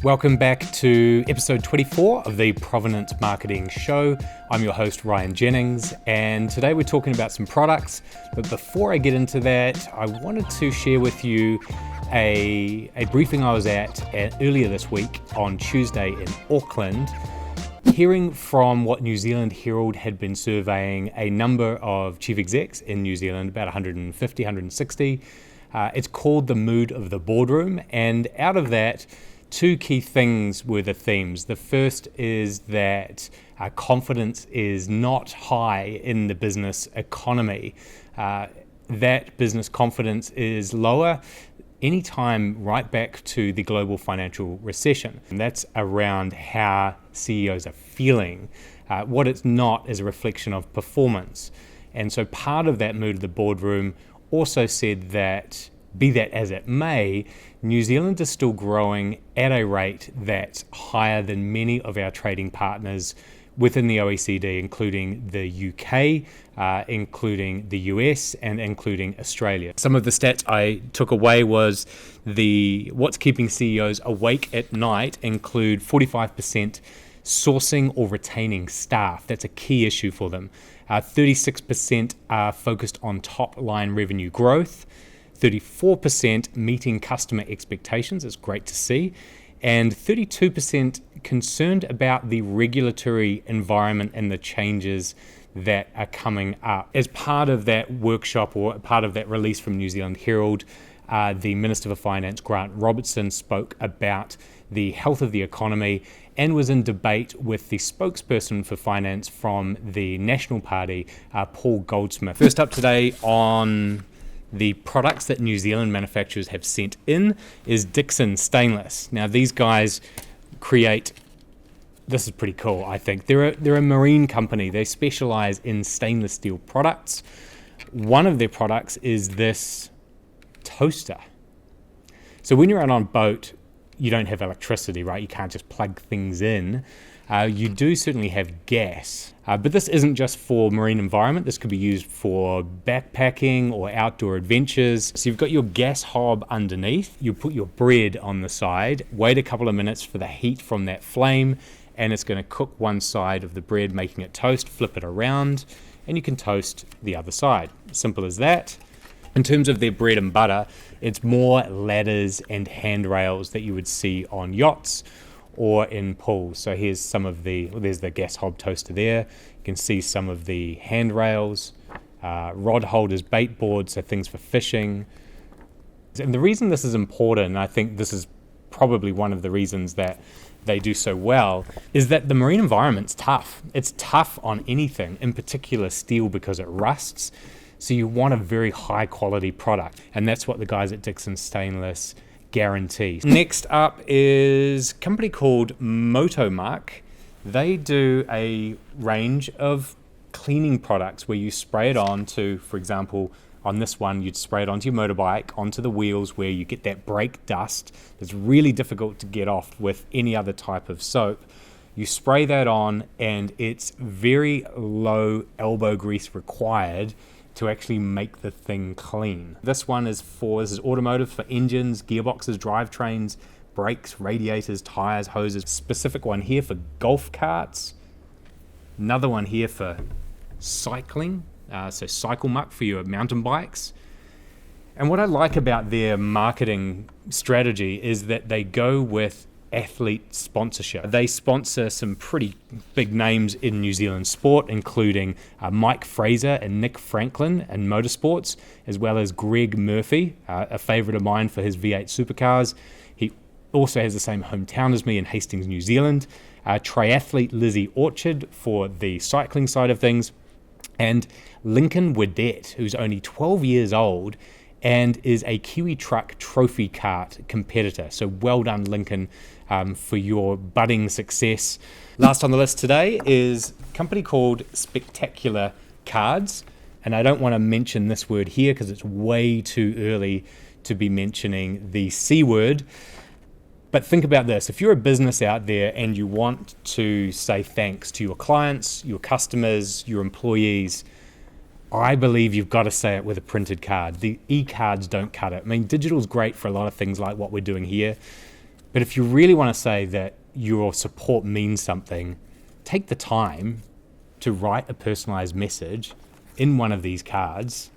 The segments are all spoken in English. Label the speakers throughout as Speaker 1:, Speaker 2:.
Speaker 1: Welcome back to episode 24 of the Provenance Marketing Show. I'm your host, Ryan Jennings, and today we're talking about some products. But before I get into that, I wanted to share with you a briefing I was at earlier this week on Tuesday in Auckland, hearing from what New Zealand Herald had been surveying a number of chief execs in New Zealand, about 150, 160. It's called The Mood of the Boardroom, and out of that, two key things were the themes. The first is that confidence is not high in the business economy. That business confidence is lower anytime right back to the global financial recession. And that's around how CEOs are feeling. What it's not is a reflection of performance. And so part of that mood of the boardroom also said that, be that as it may, New Zealand is still growing at a rate that's higher than many of our trading partners within the OECD, including the UK, including the US, and including Australia. Some of the stats I took away was what's keeping CEOs awake at night include 45% sourcing or retaining staff. That's a key issue for them. 36% are focused on top-line revenue growth. 34% meeting customer expectations, it's great to see, and 32% concerned about the regulatory environment and the changes that are coming up. As part of that workshop or part of that release from New Zealand Herald, the Minister for Finance, Grant Robertson, spoke about the health of the economy and was in debate with the spokesperson for finance from the National Party, Paul Goldsmith. First up today on the products that New Zealand manufacturers have sent in is Dixon Stainless. Now these guys this is pretty cool, I think. They're a marine company. They specialize in stainless steel products. One of their products is this toaster. So when you're out on a boat, you don't have electricity, right? You can't just plug things in. You do certainly have gas, but this isn't just for marine environment. This could be used for backpacking or outdoor adventures. So you've got your gas hob underneath. You put your bread on the side, wait a couple of minutes for the heat from that flame, and it's going to cook one side of the bread, making it toast. Flip it around, and you can toast the other side. Simple as that. In terms of their bread and butter, it's more ladders and handrails that you would see on yachts or in pools. So here's there's the gas hob toaster there. You can see some of the handrails, rod holders, bait boards, so things for fishing. And the reason this is important, and I think this is probably one of the reasons that they do so well, is that the marine environment's tough. It's tough on anything, in particular steel, because it rusts. So you want a very high quality product. And that's what the guys at Dixon Stainless guarantee. Next up is a company called Motomuck. They do a range of cleaning products where you spray it on to, for example, on this one, you'd spray it onto your motorbike, onto the wheels where you get that brake dust that's really difficult to get off with any other type of soap. You spray that on, and it's very low elbow grease required to actually make the thing clean. This is automotive, for engines, gearboxes, drivetrains, brakes, radiators, tires, hoses. Specific one here for golf carts. Another one here for cycling, so Cycle Muck for your mountain bikes. And what I like about their marketing strategy is that they go with athlete sponsorship. They sponsor some pretty big names in New Zealand sport, including Mike Fraser and Nick Franklin in motorsports, as well as Greg Murphy, a favourite of mine for his V8 supercars. He also has the same hometown as me in Hastings, New Zealand. Triathlete Lizzie Orchard for the cycling side of things, and Lincoln Wedette, who's only 12 years old and is a Kiwi Truck trophy kart competitor. So well done, Lincoln, for your budding success. Last on the list today is a company called Spectacular Cards. And I don't want to mention this word here because it's way too early to be mentioning the C word. But think about this. If you're a business out there and you want to say thanks to your clients, your customers, your employees, I believe you've got to say it with a printed card. The e-cards don't cut it. I mean, digital's great for a lot of things like what we're doing here, But if you really want to say that your support means something, take the time to write a personalized message in one of these cards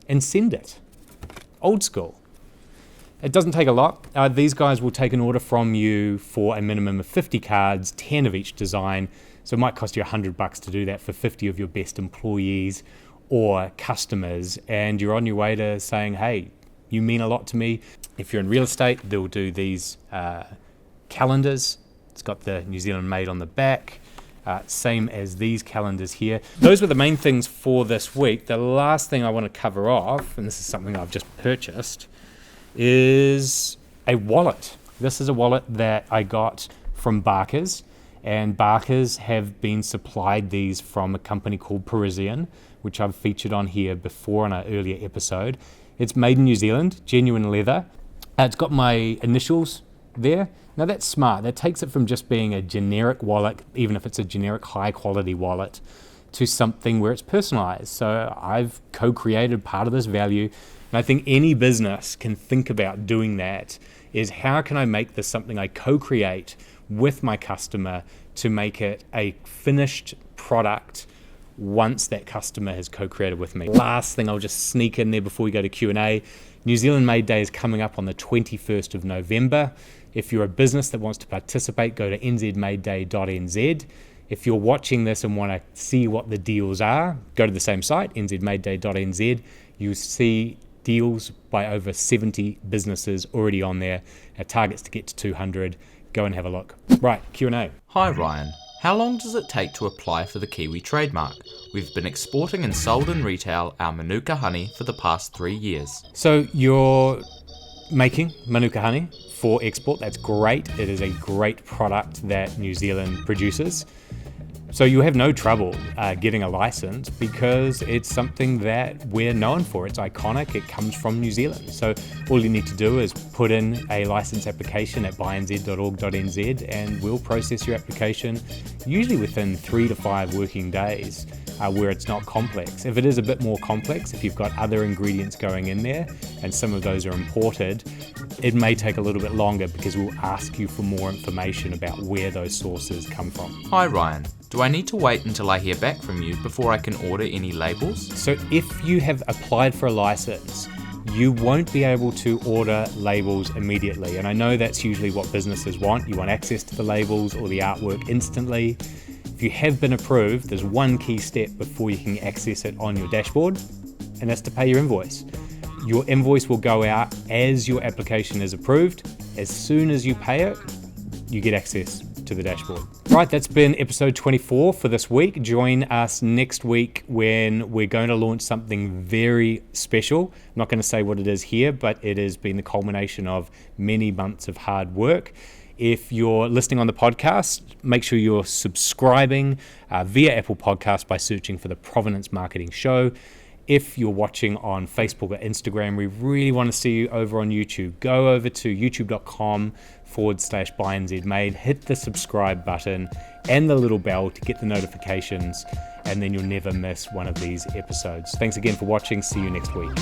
Speaker 1: and send it. Old school. It doesn't take a lot. These guys will take an order from you for a minimum of 50 cards, 10 of each design. So it might cost you $100 to do that for 50 of your best employees or customers. And you're on your way to saying, hey, you mean a lot to me. If you're in real estate, they'll do these calendars. It's got the New Zealand made on the back. Same as these calendars here. Those were the main things for this week. The last thing I want to cover off, and this is something I've just purchased, is a wallet. This is a wallet that I got from Barkers, and Barkers have been supplied these from a company called Parisian, which I've featured on here before in an earlier episode. It's made in New Zealand, genuine leather. It's got my initials there. Now that's smart. That takes it from just being a generic wallet, even if it's a generic high quality wallet, to something where it's personalized. So I've co-created part of this value. And I think any business can think about doing that, is how can I make this something I co-create with my customer to make it a finished product once that customer has co-created with me. Last thing I'll just sneak in there before we go to Q&A. New Zealand Made Day is coming up on the 21st of November. If you're a business that wants to participate, go to nzmadeday.nz. If you're watching this and want to see what the deals are, go to the same site, nzmadeday.nz. You'll see deals by over 70 businesses already on there. Our target's to get to 200. Go and have a look. Right, Q&A.
Speaker 2: Hi Ryan, how long does it take to apply for the Kiwi trademark? We've been exporting and sold in retail our Manuka honey for the past 3 years.
Speaker 1: So you're making Manuka honey for export. That's great. It is a great product that New Zealand produces. So you have no trouble getting a license because it's something that we're known for. It's iconic. It comes from New Zealand. So all you need to do is put in a license application at bynz.org.nz and we'll process your application usually within 3 to 5 working days where it's not complex. If it is a bit more complex, if you've got other ingredients going in there and some of those are imported, it may take a little bit longer because we'll ask you for more information about where those sources come from.
Speaker 2: Hi Ryan, do I need to wait until I hear back from you before I can order any labels?
Speaker 1: So if you have applied for a license, you won't be able to order labels immediately. And I know that's usually what businesses want. You want access to the labels or the artwork instantly. If you have been approved, there's one key step before you can access it on your dashboard, and that's to pay your invoice. Your invoice will go out as your application is approved. As soon as you pay it, you get access to the dashboard. Right, that's been episode 24 for this week. Join us next week when we're going to launch something very special. I'm not going to say what it is here, but it has been the culmination of many months of hard work. If you're listening on the podcast, make sure you're subscribing via Apple Podcasts by searching for the Provenance Marketing Show. If you're watching on Facebook or Instagram, we really want to see you over on YouTube. Go over to youtube.com/bynzmade, hit the subscribe button and the little bell to get the notifications, and then you'll never miss one of these episodes. Thanks again for watching. See you next week.